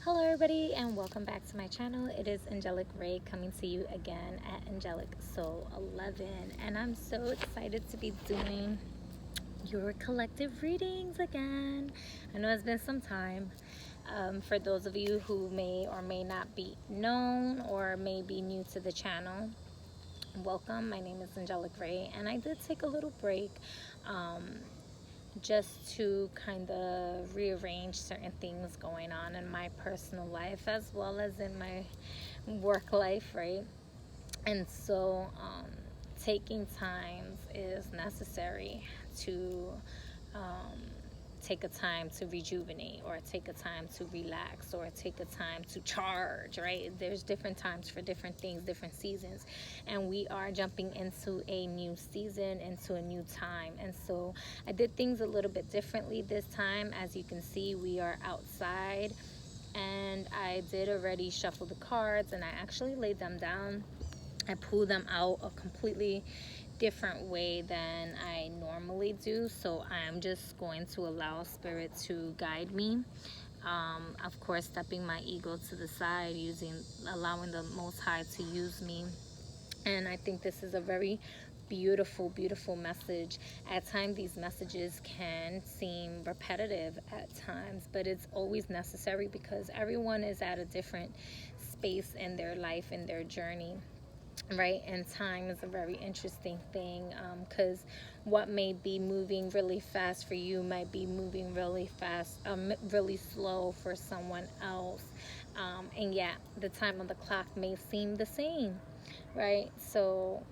Hello everybody and welcome back to my channel. It is Angelic Ray coming to you again at Angelic Soul 11, and I'm so excited to be doing your collective readings again. I know it's been some time. For those of you who may or may not be known or may be new to the channel, welcome. My name is Angelic Ray, and I did take a little break just to kind of rearrange certain things going on in my personal life as well as in my work life, right? And so taking times is necessary to take a time to rejuvenate, or take a time to relax, or take a time to charge, right? There's different times for different things, different seasons, and we are jumping into a new season, into a new time. And so I did things a little bit differently this time. As you can see, we are outside, and I did already shuffle the cards, and I actually laid them down. I pulled them out a completely different way than I normally do, so I'm just going to allow Spirit to guide me. Of course, stepping my ego to the side, allowing the Most High to use me. And I think this is a very beautiful message. At times these messages can seem repetitive at times, but it's always necessary because everyone is at a different space in their life, in their journey, right? And time is a very interesting thing, because what may be moving really fast for you might be moving really fast, really slow for someone else. And yeah, the time on the clock may seem the same, right? So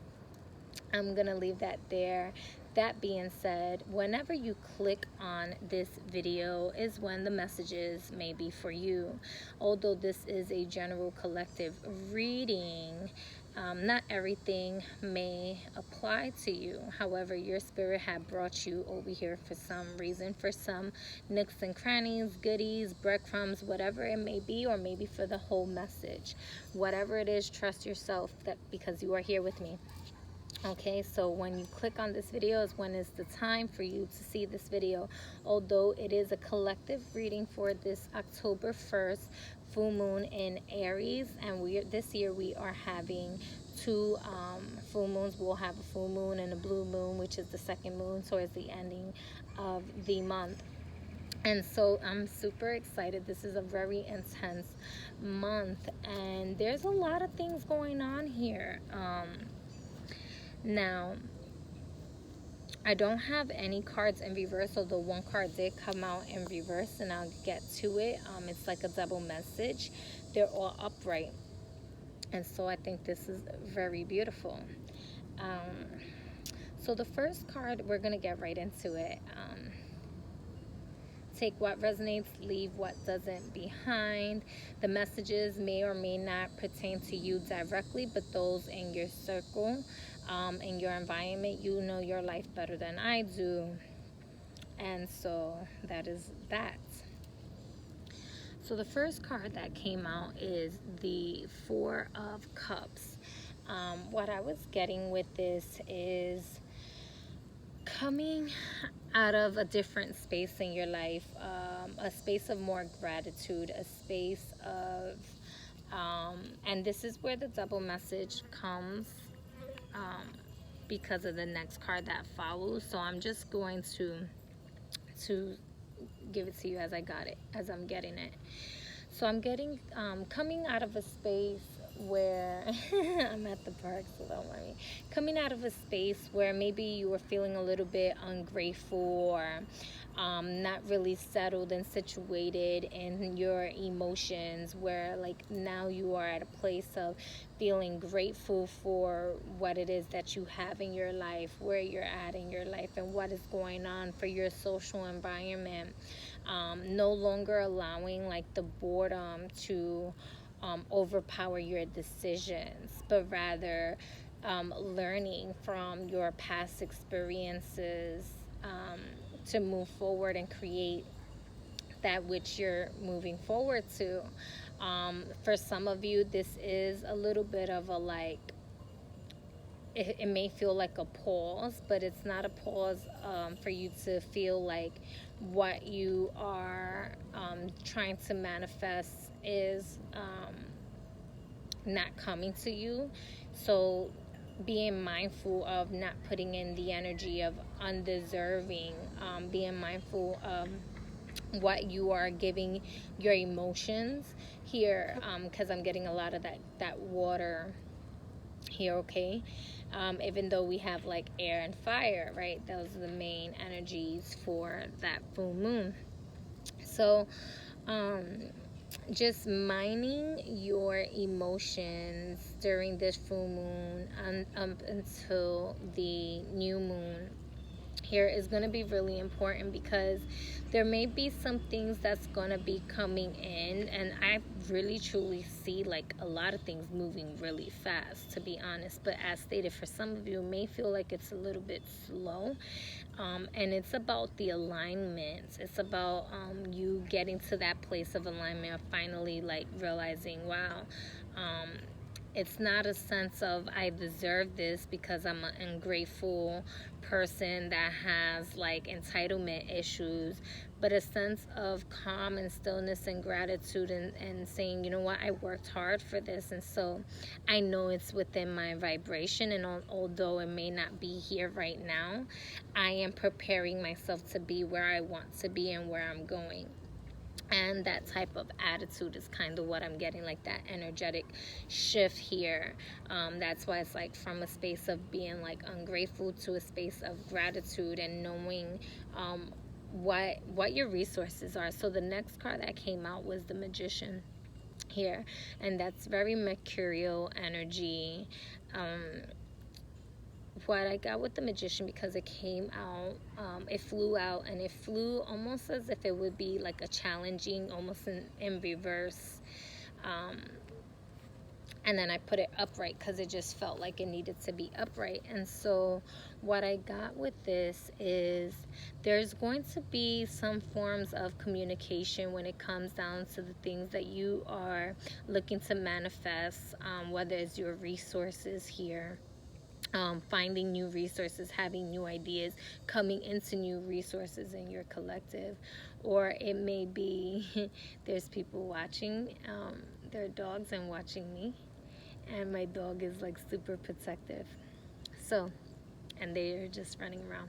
I'm gonna leave that there. That being said, whenever you click on this video is when the messages may be for you. Although this is a general collective reading, not everything may apply to you. However, your spirit had brought you over here for some reason, for some nooks and crannies, goodies, breadcrumbs, whatever it may be, or maybe for the whole message. Whatever it is, trust yourself, that because you are here with me. Okay, so when you click on this video is when it's the time for you to see this video. Although it is a collective reading for this October 1st full moon in Aries, and this year we are having two full moons. We'll have a full moon and a blue moon, which is the second moon towards the ending of the month. And so I'm super excited. This is a very intense month, and there's a lot of things going on here. Now, I don't have any cards in reverse, although one card did come out in reverse, and I'll get to it. It's like a double message. They're all upright, and so I think this is very beautiful. So the first card, we're going to get right into it. Take what resonates, leave what doesn't behind. The messages may or may not pertain to you directly, but those in your circle, in your environment. You know your life better than I do, and so that is that. So the first card that came out is the Four of Cups. What I was getting with this is coming out of a different space in your life, a space of more gratitude, a space of and this is where the double message comes, because of the next card that follows. So I'm just going to give it to you as I got it, as I'm getting it. So I'm getting coming out of a space where I'm at the park, so don't mind me. Coming out of a space where maybe you were feeling a little bit ungrateful, or not really settled and situated in your emotions, where like now you are at a place of feeling grateful for what it is that you have in your life, where you're at in your life, and what is going on for your social environment. No longer allowing like the boredom to overpower your decisions, but rather learning from your past experiences to move forward and create that which you're moving forward to. For some of you, this is a little bit of a like, it may feel like a pause, but it's not a pause for you to feel like what you are trying to manifest is not coming to you. So being mindful of not putting in the energy of undeserving, being mindful of what you are giving your emotions here, because I'm getting a lot of that water here, okay? Even though we have like air and fire, right? Those are the main energies for that full moon. So um, just mining your emotions during this full moon until the new moon here is going to be really important, because there may be some things that's going to be coming in, and I really truly see like a lot of things moving really fast, to be honest. But as stated, for some of you, it may feel like it's a little bit slow, and it's about the alignment. It's about you getting to that place of alignment, of finally like realizing, wow, um, it's not a sense of I deserve this because I'm an ungrateful person that has like entitlement issues, but a sense of calm and stillness and gratitude, and saying, you know what, I worked hard for this, and so I know it's within my vibration, and although it may not be here right now, I am preparing myself to be where I want to be and where I'm going. And that type of attitude is kind of what I'm getting, like that energetic shift here. That's why it's like from a space of being like ungrateful to a space of gratitude, and knowing what your resources are. So the next card that came out was the Magician here, and that's very mercurial energy. What I got with the Magician, because it came out, it flew out, and it flew almost as if it would be like a challenging, almost in reverse. Um, and then I put it upright because it just felt like it needed to be upright. And so what I got with this is there's going to be some forms of communication when it comes down to the things that you are looking to manifest, whether it's your resources here, finding new resources, having new ideas, coming into new resources in your collective. Or it may be there's people watching their dogs and watching me, and my dog is like super protective. So, and they're just running around.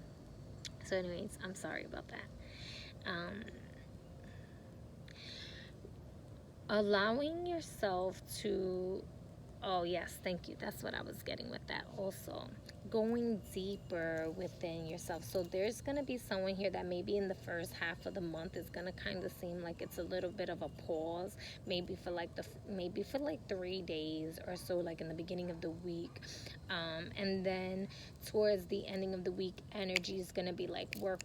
So, anyways, I'm sorry about that. Allowing yourself to, oh, yes, thank you. That's what I was getting with that also. Going deeper within yourself. So there's going to be someone here that maybe in the first half of the month is going to kind of seem like it's a little bit of a pause, maybe for like 3 days or so, like in the beginning of the week. And then towards the ending of the week, energy is going to be like work,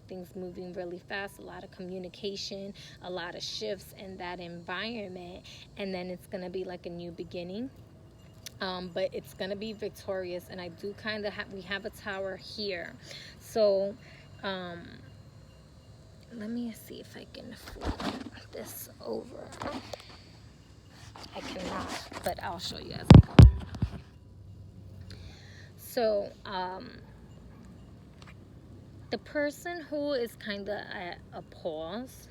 things moving really fast, a lot of communication, a lot of shifts in that environment. And then it's going to be like a new beginning. But it's gonna be victorious, and I do kind of we have a tower here, so let me see if I can flip this over. I cannot, but I'll show you as I go. So the person who is kind of at a pause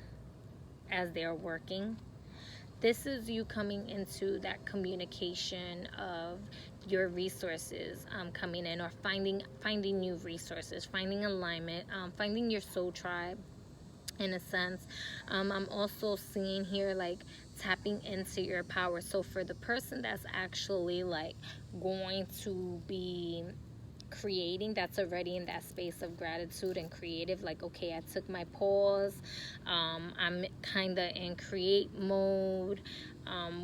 as they're working, this is you coming into that communication of your resources coming in, or finding new resources, finding alignment, finding your soul tribe in a sense. I'm also seeing here like tapping into your power. So for the person that's actually like going to be creating, that's already in that space of gratitude and creative, like, okay, I took my pause, I'm kind of in create mode,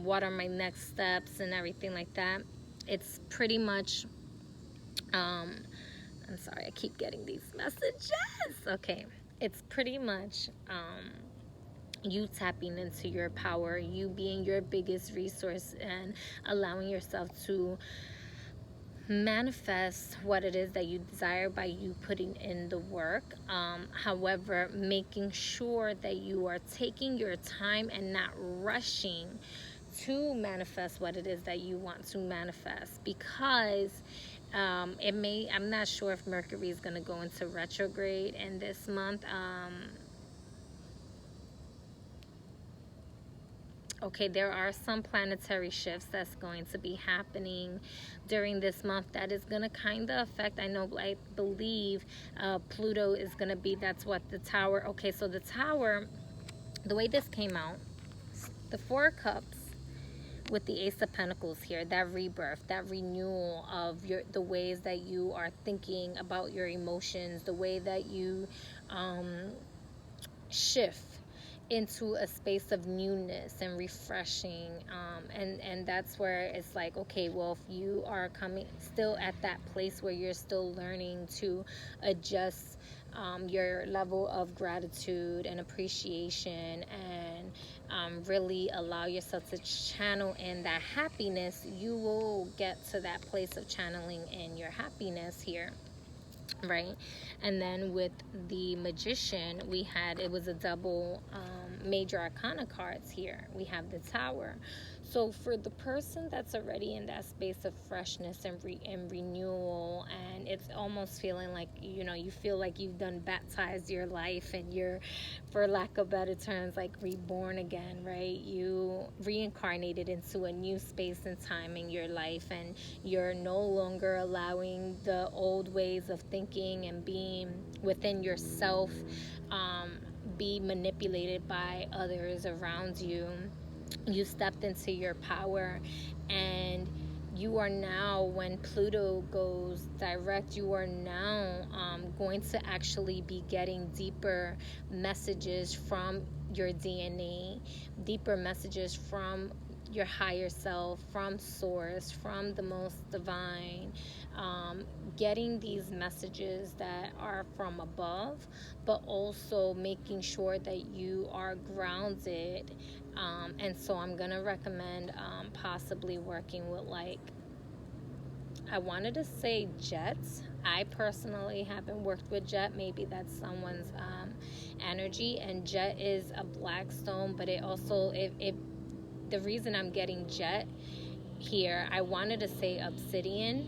what are my next steps and everything like that. It's pretty much I'm sorry, I keep getting these messages. Okay, it's pretty much you tapping into your power, you being your biggest resource, and allowing yourself to manifest what it is that you desire by you putting in the work. However, making sure that you are taking your time and not rushing to manifest what it is that you want to manifest, because I'm not sure if Mercury is going to go into retrograde in this month. Okay, there are some planetary shifts that's going to be happening during this month that is going to kind of affect. I believe Pluto is going to be, that's what the Tower. Okay, so the Tower, the way this came out, the Four of Cups with the Ace of Pentacles here, that rebirth, that renewal of the ways that you are thinking about your emotions, the way that you shift into a space of newness and refreshing, and that's where it's like, okay, well, if you are coming still at that place where you're still learning to adjust your level of gratitude and appreciation, and really allow yourself to channel in that happiness, you will get to that place of channeling in your happiness here, right? And then with the Magician, it was a double major arcana cards here. We have the Tower. So for the person that's already in that space of freshness and renewal, and it's almost feeling like, you feel like you've done baptized your life, and you're, for lack of better terms, like reborn again, right? You reincarnated into a new space and time in your life, and you're no longer allowing the old ways of thinking and being within yourself be manipulated by others around you. You stepped into your power, and you are now, when Pluto goes direct, you are now going to actually be getting deeper messages from your DNA, deeper messages from your higher self, from source, from the most divine, getting these messages that are from above, but also making sure that you are grounded. And so I'm gonna recommend possibly working with, like, I wanted to say jets. I personally haven't worked with jet. Maybe that's someone's energy. And jet is a black stone, but it also, the reason I'm getting jet here, I wanted to say obsidian,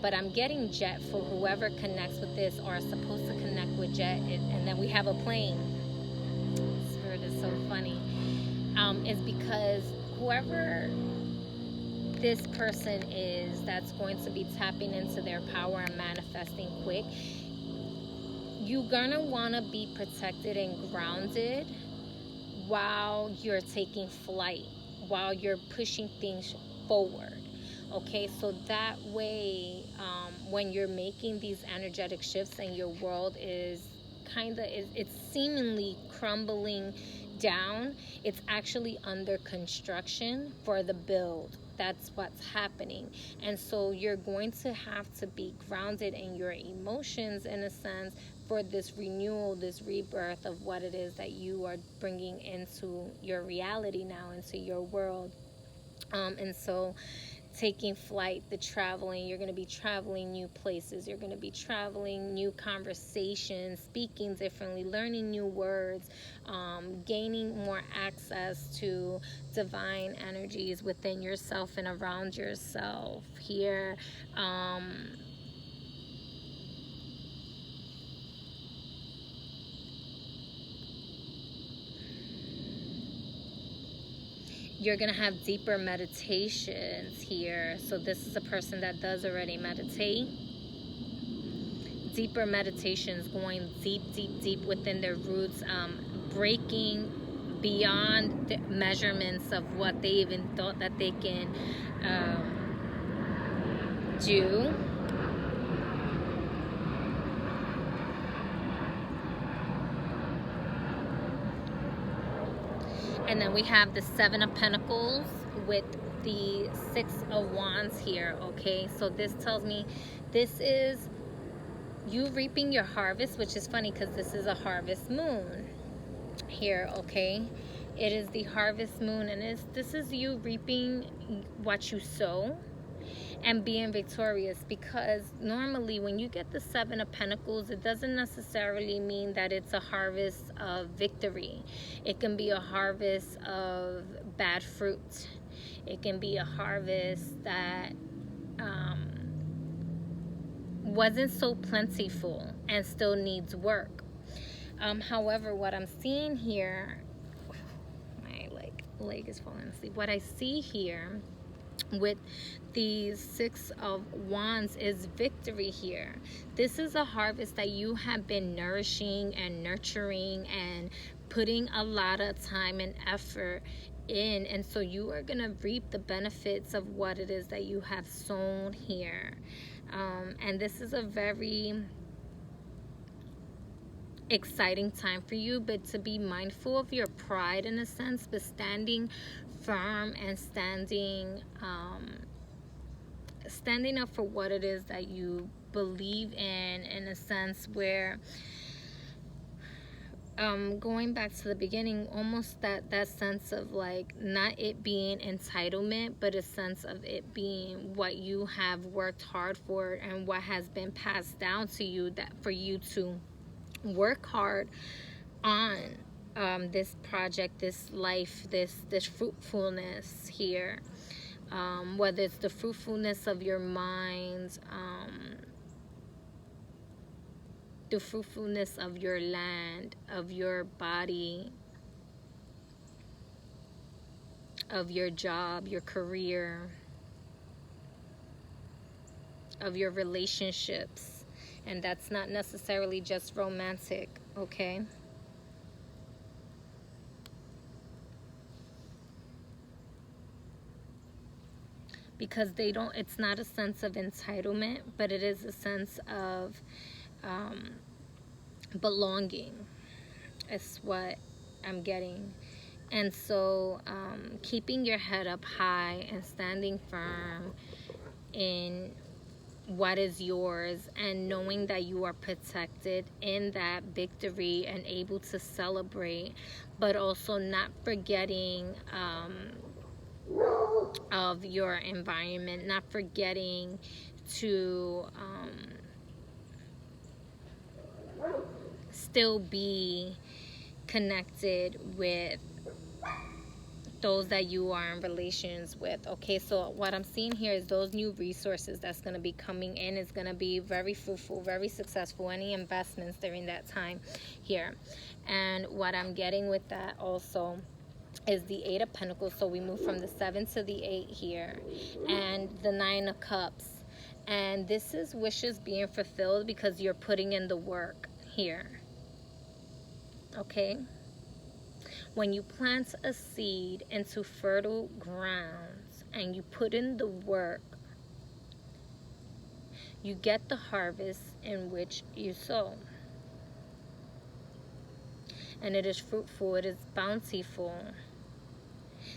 but I'm getting jet for whoever connects with this or is supposed to connect with jet. And then we have a plane. Spirit is so funny. Is because whoever this person is that's going to be tapping into their power and manifesting quick, you're gonna want to be protected and grounded while you're taking flight, while you're pushing things forward. Okay, so that way, when you're making these energetic shifts and your world is it's seemingly crumbling down, it's actually under construction for the build. That's what's happening. And so you're going to have to be grounded in your emotions, in a sense, for this renewal, this rebirth of what it is that you are bringing into your reality now, into your world. And so taking flight, the traveling, you're going to be traveling new places, you're going to be traveling new conversations, speaking differently, learning new words, gaining more access to divine energies within yourself and around yourself here. You're going to have deeper meditations here. So this is a person that does already meditate. Deeper meditations, going deep, deep, deep within their roots, breaking beyond the measurements of what they even thought that they can do. And then we have the Seven of Pentacles with the Six of Wands here, okay? So this tells me this is you reaping your harvest, which is funny because this is a harvest moon here, okay? It is the harvest moon, and this is you reaping what you sow and being victorious, because normally when you get the Seven of Pentacles, it doesn't necessarily mean that it's a harvest of victory. It can be a harvest of bad fruit. It can be a harvest that wasn't so plentiful and still needs work. However, what I'm seeing here, my leg is falling asleep. What I see here with the Six of Wands is victory here. This is a harvest that you have been nourishing and nurturing and putting a lot of time and effort in, and so you are going to reap the benefits of what it is that you have sown here. And this is a very exciting time for you, but to be mindful of your pride in a sense, but standing firm and standing up for what it is that you believe in a sense where going back to the beginning, almost that sense of like not it being entitlement, but a sense of it being what you have worked hard for and what has been passed down to you, that for you to work hard on this project, this life, this fruitfulness here, whether it's the fruitfulness of your mind, the fruitfulness of your land, of your body, of your job, your career, of your relationships. And that's not necessarily just romantic, okay? Because it's not a sense of entitlement, but it is a sense of belonging. Is what I'm getting. And so keeping your head up high and standing firm in what is yours, and knowing that you are protected in that victory and able to celebrate, but also not forgetting of your environment, not forgetting to still be connected with those that you are in relations with. Okay, so what I'm seeing here is those new resources that's going to be coming in is going to be very fruitful, very successful. Any investments during that time here. And what I'm getting with that also is the Eight of Pentacles. So we move from the 7 to the 8 here, and the 9 of Cups. And this is wishes being fulfilled because you're putting in the work here. Okay? When you plant a seed into fertile grounds and you put in the work, you get the harvest in which you sow. And it is fruitful, it is bountiful.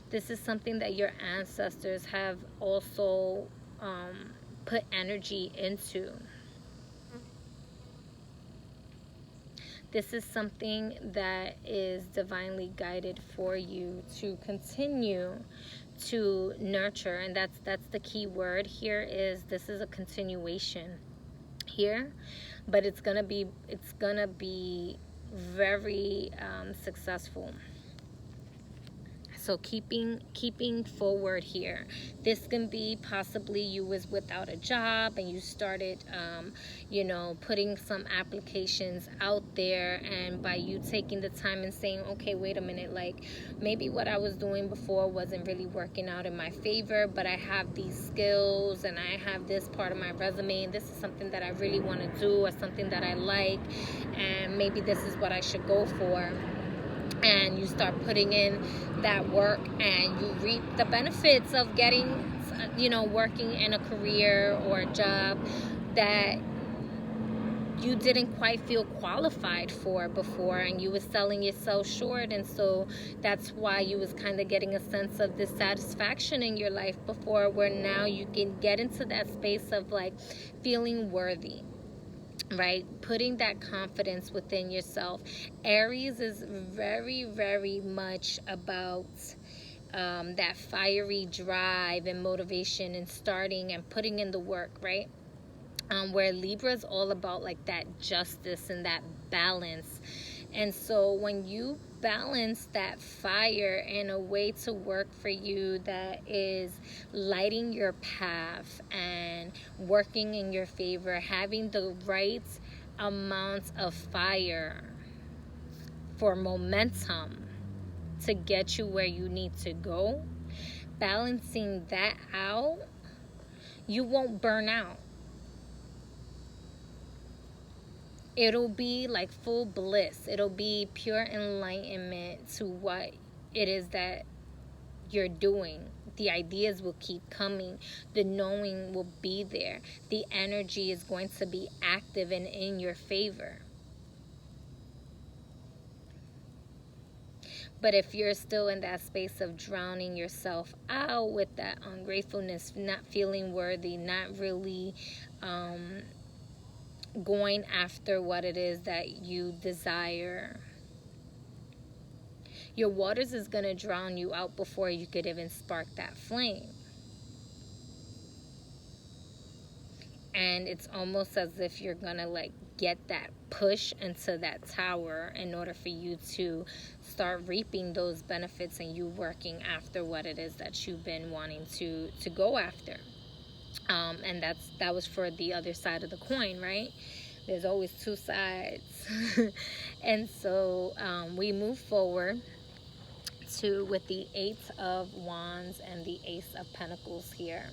This is something that your ancestors have also put energy into. This is something that is divinely guided for you to continue to nurture, and that's the key word here. Is this is a continuation here, but it's gonna be very successful. So keeping forward here. This can be possibly you was without a job and you started putting some applications out there, and by you taking the time and saying, okay, wait a minute, like maybe what I was doing before wasn't really working out in my favor, but I have these skills and I have this part of my resume, and this is something that I really want to do, or something that I like, and maybe this is what I should go for. And you start putting in that work, and you reap the benefits of getting, working in a career or a job that you didn't quite feel qualified for before, and you was selling yourself short. And so that's why you was kind of getting a sense of dissatisfaction in your life before, where now you can get into that space of like feeling worthy. Right? Putting that confidence within yourself. Aries is very, very much about that fiery drive and motivation and starting and putting in the work, right? Where Libra is all about like that justice and that balance. And so when you balance that fire in a way to work for you that is lighting your path and working in your favor, having the right amount of fire for momentum to get you where you need to go, balancing that out, you won't burn out. It'll be like full bliss. It'll be pure enlightenment to what it is that you're doing. The ideas will keep coming. The knowing will be there. The energy is going to be active and in your favor. But if you're still in that space of drowning yourself out with that ungratefulness, not feeling worthy, not really going after what it is that you desire, your waters is going to drown you out before you could even spark that flame. And it's almost as if you're going to like get that push into that tower in order for you to start reaping those benefits and you working after what it is that you've been wanting to go after. And that was for the other side of the coin, right? There's always two sides. And so we move forward with the Eight of Wands and the Ace of Pentacles here.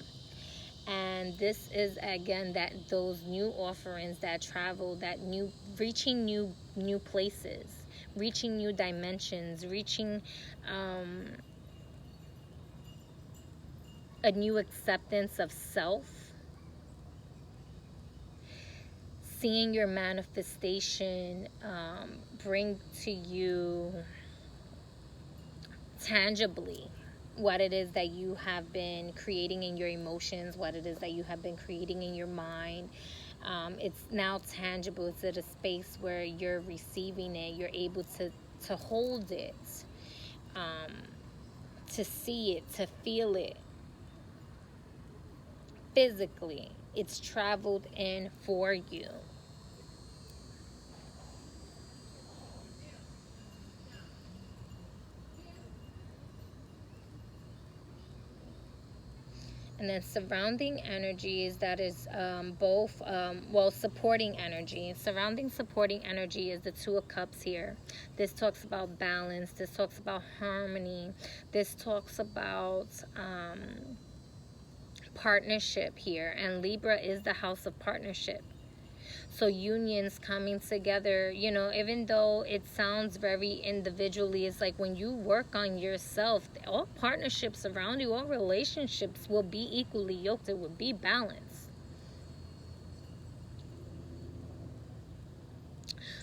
And this is again that those new offerings, that travel, that reaching new places, reaching new dimensions, reaching a new acceptance of self, seeing your manifestation bring to you tangibly what it is that you have been creating in your emotions, what it is that you have been creating in your mind. It's now tangible. It's at a space where you're receiving it. You're able to hold it, to see it, to feel it physically. It's traveled in for you. And then surrounding energies, that is both, supporting energy. Surrounding supporting energy is the Two of Cups here. This talks about balance. This talks about harmony. This talks about partnership here. And Libra is the house of partnership. So unions coming together, even though it sounds very individually, it's like when you work on yourself, all partnerships around you, all relationships will be equally yoked. It will be balanced.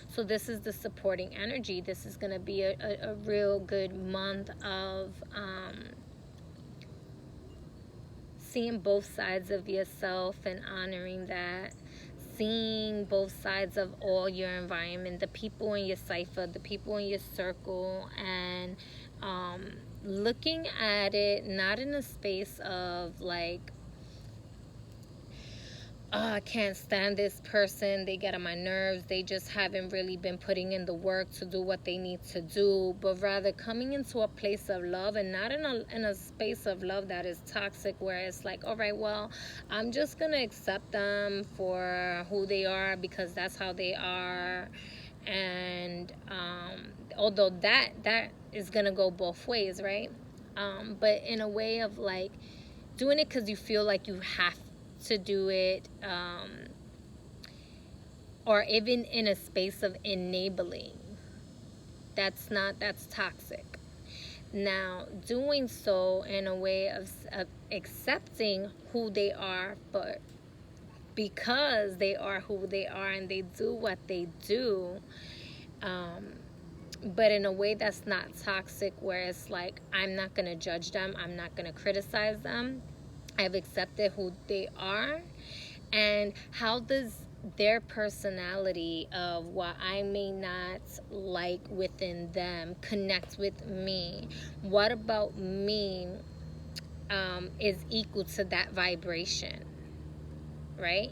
So this is the supporting energy. This is going to be a real good month of seeing both sides of yourself and honoring that. Seeing both sides of all your environment, the people in your cipher, the people in your circle, and looking at it not in a space of like, oh, I can't stand this person, they get on my nerves, they just haven't really been putting in the work to do what they need to do, but rather coming into a place of love, and not in a space of love that is toxic, where it's like, all right, well, I'm just gonna accept them for who they are because that's how they are. And although that is gonna go both ways, right? But in a way of like doing it because you feel like you have to do it, or even in a space of enabling. That's toxic. Now, doing so in a way of accepting who they are, but because they are who they are and they do what they do, but in a way that's not toxic, where it's like, I'm not going to judge them, I'm not going to criticize them, I've accepted who they are. And how does their personality of what I may not like within them connect with me? What about me is equal to that vibration, right?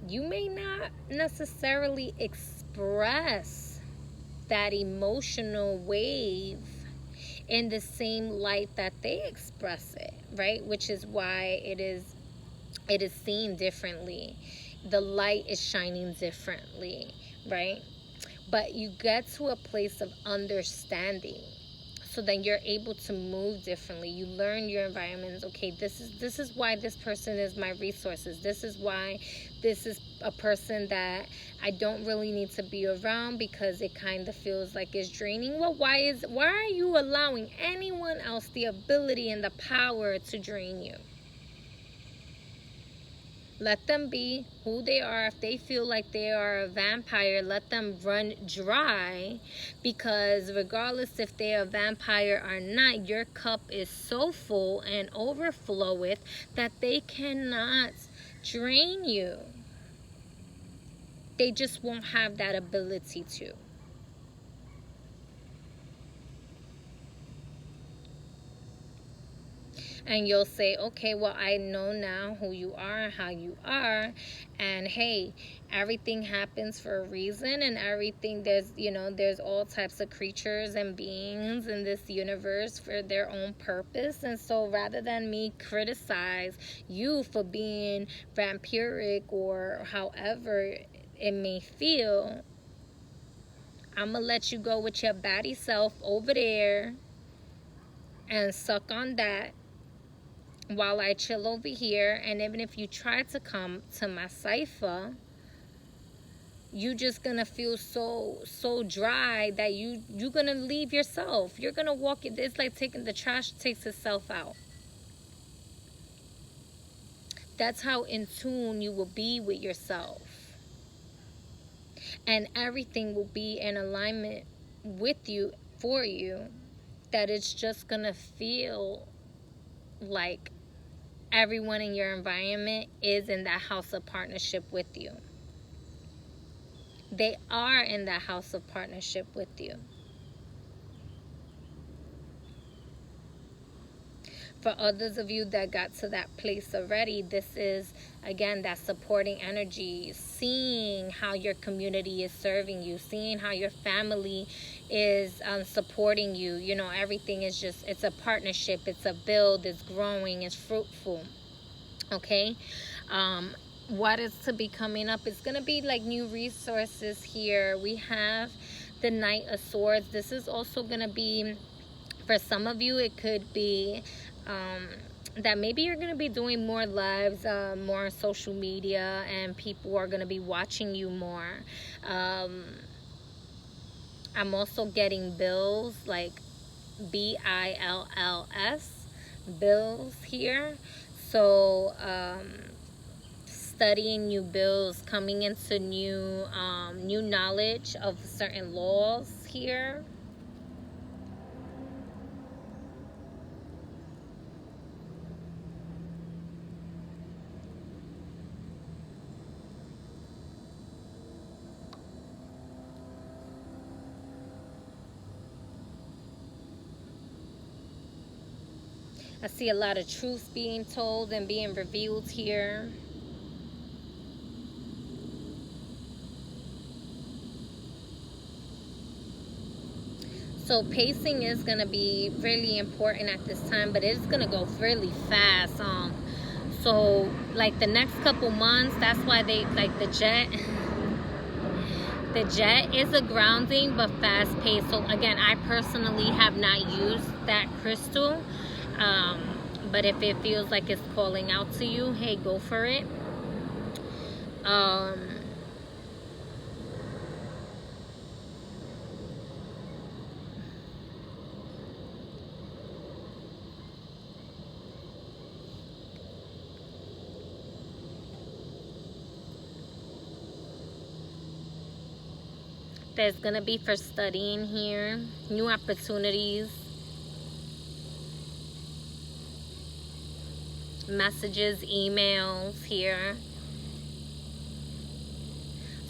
You may not necessarily express that emotional wave in the same light that they express it, right? Which is why it is seen differently. The light is shining differently, right? But you get to a place of understanding. so then you're able to move differently. You learn your environments. Okay, this is why this person is my resources. This is why this is a person that I don't really need to be around because it kind of feels like it's draining. Well, why are you allowing anyone else the ability and the power to drain you? Let them be who they are. If they feel like they are a vampire, let them run dry, because regardless if they're a vampire or not, your cup is so full and overfloweth that they cannot drain you. They just won't have that ability to. And you'll say, okay, well, I know now who you are and how you are, and hey, everything happens for a reason, and everything, there's all types of creatures and beings in this universe for their own purpose. And so rather than me criticize you for being vampiric or however it may feel, I'm gonna let you go with your batty self over there and suck on that while I chill over here. And even if you try to come to my cipher, you just gonna feel so dry that you're gonna leave yourself. You're gonna walk it. It's like taking the trash takes itself out. That's how in tune you will be with yourself, and everything will be in alignment with you, for you, that it's just gonna feel like everyone in your environment is in that house of partnership with you. They are in that house of partnership with you. For others of you that got to that place already, this is, again, that supporting energy, seeing how your community is serving you, seeing how your family is supporting you. Everything is just, it's a partnership, it's a build, it's growing, it's fruitful. Okay? What is to be coming up? It's going to be like new resources here. We have the Knight of Swords. This is also going to be, for some of you, it could be that maybe you're going to be doing more lives, more on social media, and people are going to be watching you more. I'm also getting bills, like BILLS, bills here. So studying new bills, coming into new knowledge of certain laws here. I see a lot of truths being told and being revealed here. So pacing is going to be really important at this time, but it's going to go really fast. So like the next couple months, that's why they like the jet. The jet is a grounding but fast paced. So again, I personally have not used that crystal. But if it feels like it's calling out to you, hey, go for it. There's gonna be for studying here, new opportunities, messages, emails here.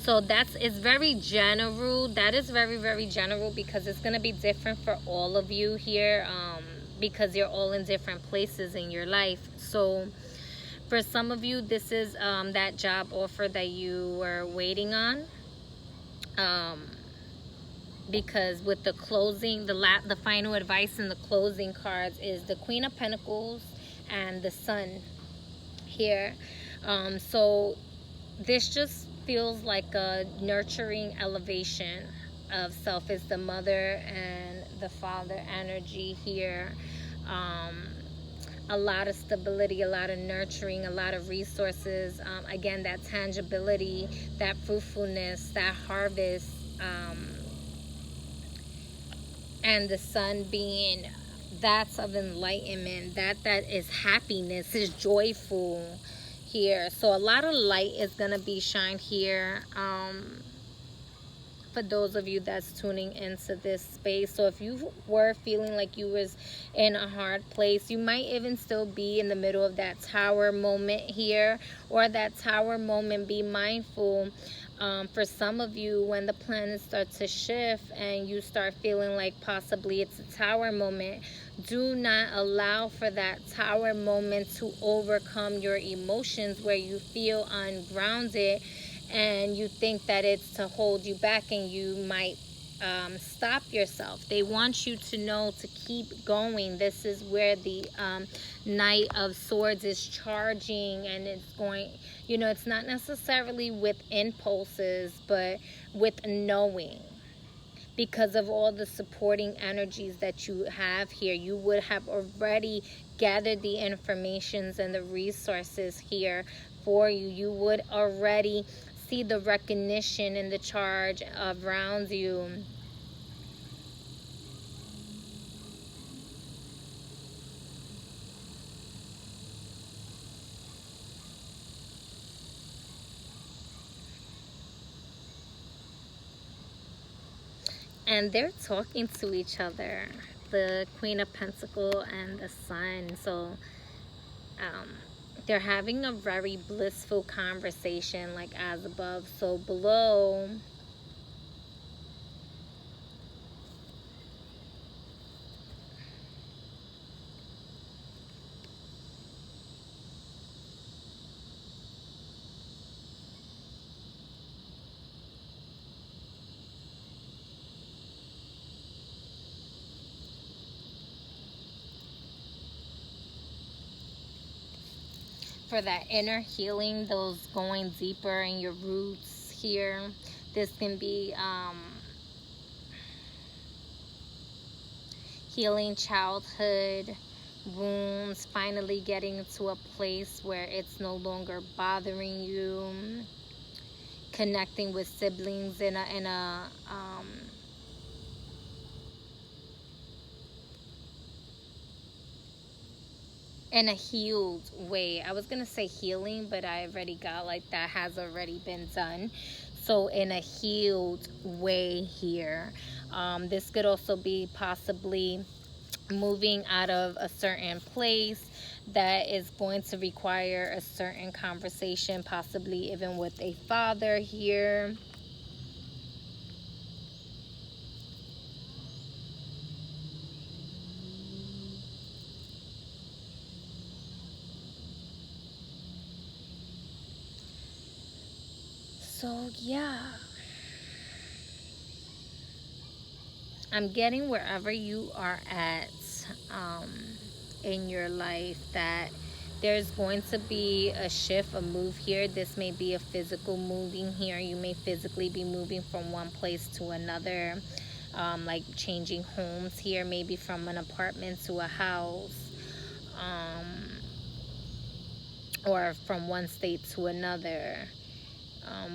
So it's very general. That is very, very general, because it's going to be different for all of you here, because you're all in different places in your life. So for some of you, this is that job offer that you were waiting on, because with the closing, the final advice in the closing cards is the Queen of Pentacles and the Sun here. So this just feels like a nurturing elevation of self is the mother and the father energy here. Um, a lot of stability, a lot of nurturing, a lot of resources. Again, that tangibility, that fruitfulness, that harvest, and the sun being that's of enlightenment. That is happiness, is joyful here. So a lot of light is gonna be shined here. For those of you that's tuning into this space, so if you were feeling like you was in a hard place, you might even still be in the middle of that tower moment here, or that tower moment. Be mindful, for some of you, when the planets start to shift and you start feeling like possibly it's a tower moment, do not allow for that tower moment to overcome your emotions, where you feel ungrounded and you think that it's to hold you back, and you might stop yourself. They want you to know to keep going. This is where the Knight of Swords is charging, and it's going, it's not necessarily with impulses, but with knowing. Because of all the supporting energies that you have here, you would have already gathered the informations and the resources here for you. You would already see the recognition and the charge around you. And they're talking to each other, the Queen of Pentacles and the Sun. So um, they're having a very blissful conversation, like as above, so below. For that inner healing, those going deeper in your roots here. This can be healing childhood wounds, finally getting to a place where it's no longer bothering you, connecting with siblings in a healed way. I was gonna say healing, but I already got like that has already been done. So in a healed way here. This could also be possibly moving out of a certain place that is going to require a certain conversation, possibly even with a father here. So yeah, I'm getting wherever you are at um, in your life, that there's going to be a shift, a move here. This may be a physical moving here. You may physically be moving from one place to another, like changing homes here, maybe from an apartment to a house, um, or from one state to another.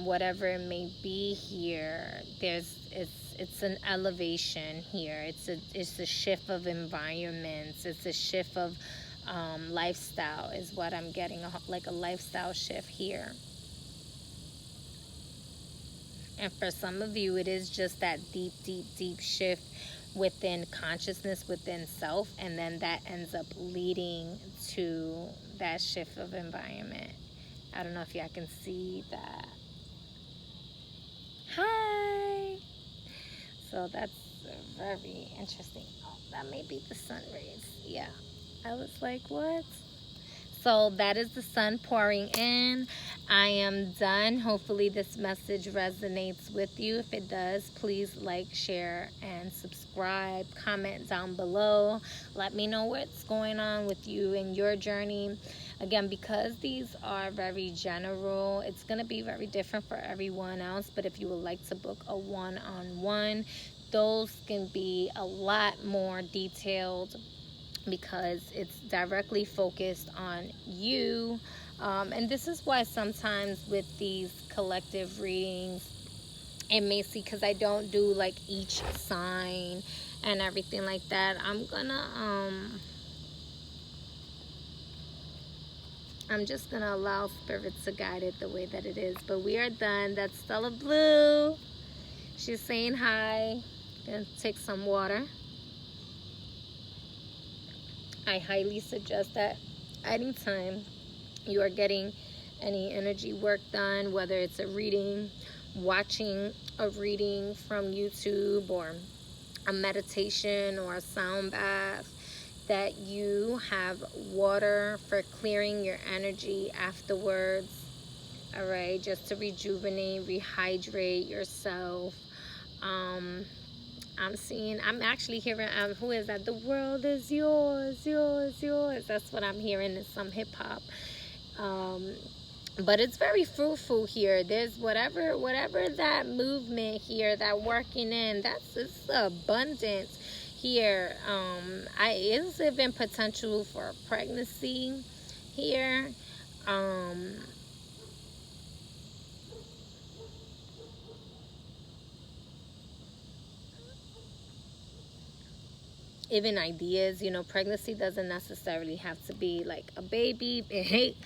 Whatever it may be here, it's an elevation here. It's a shift of environments. It's a shift of lifestyle is what I'm getting, like a lifestyle shift here. And for some of you, it is just that deep, deep, deep shift within consciousness, within self, and then that ends up leading to that shift of environment. I don't know if y'all can see that. Hi. So that's very interesting. Oh, that may be the sun rays. Yeah. I was like, what? So that is the sun pouring in. I am done. Hopefully this message resonates with you. If it does, please like, share, and subscribe. Comment down below. Let me know what's going on with you in your journey. Again, because these are very general, it's going to be very different for everyone else. But if you would like to book a one-on-one, those can be a lot more detailed, because it's directly focused on you. And this is why sometimes with these collective readings, it may see, because I don't do like each sign and everything like that. I'm just gonna allow spirit to guide it the way that it is. But we are done. That's Stella Blue. She's saying hi. Gonna take some water. I highly suggest that anytime you are getting any energy work done, whether it's a reading, watching a reading from YouTube, or a meditation or a sound bath, that you have water for clearing your energy afterwards. All right, just to rejuvenate, rehydrate yourself. I'm actually hearing, who is that? The world is yours, yours, yours. That's what I'm hearing in some hip hop. But it's very fruitful here. There's whatever that movement here, that working in, it's abundant here. It's even potential for pregnancy here. Even ideas, pregnancy doesn't necessarily have to be like a baby. Hey,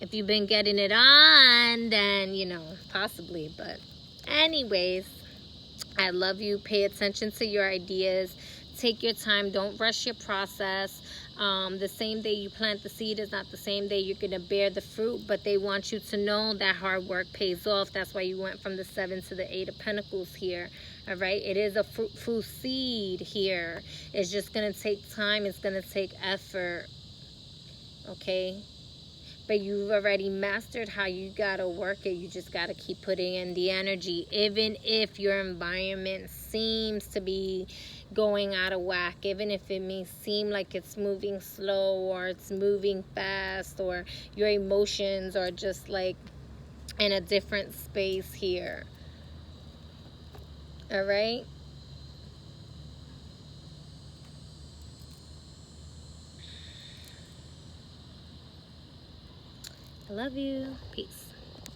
if you've been getting it on, then, possibly. But anyways, I love you. Pay attention to your ideas. Take your time. Don't rush your process. The same day you plant the seed is not the same day you're going to bear the fruit, but they want you to know that hard work pays off. That's why you went from the 7 to the 8 of Pentacles here. All right? It is a fruitful seed here. It's just going to take time. It's going to take effort. Okay? But you've already mastered how you gotta work it. You just gotta keep putting in the energy, even if your environment seems to be going out of whack, even if it may seem like it's moving slow or it's moving fast, or your emotions are just like in a different space here. All right? I love you. Peace.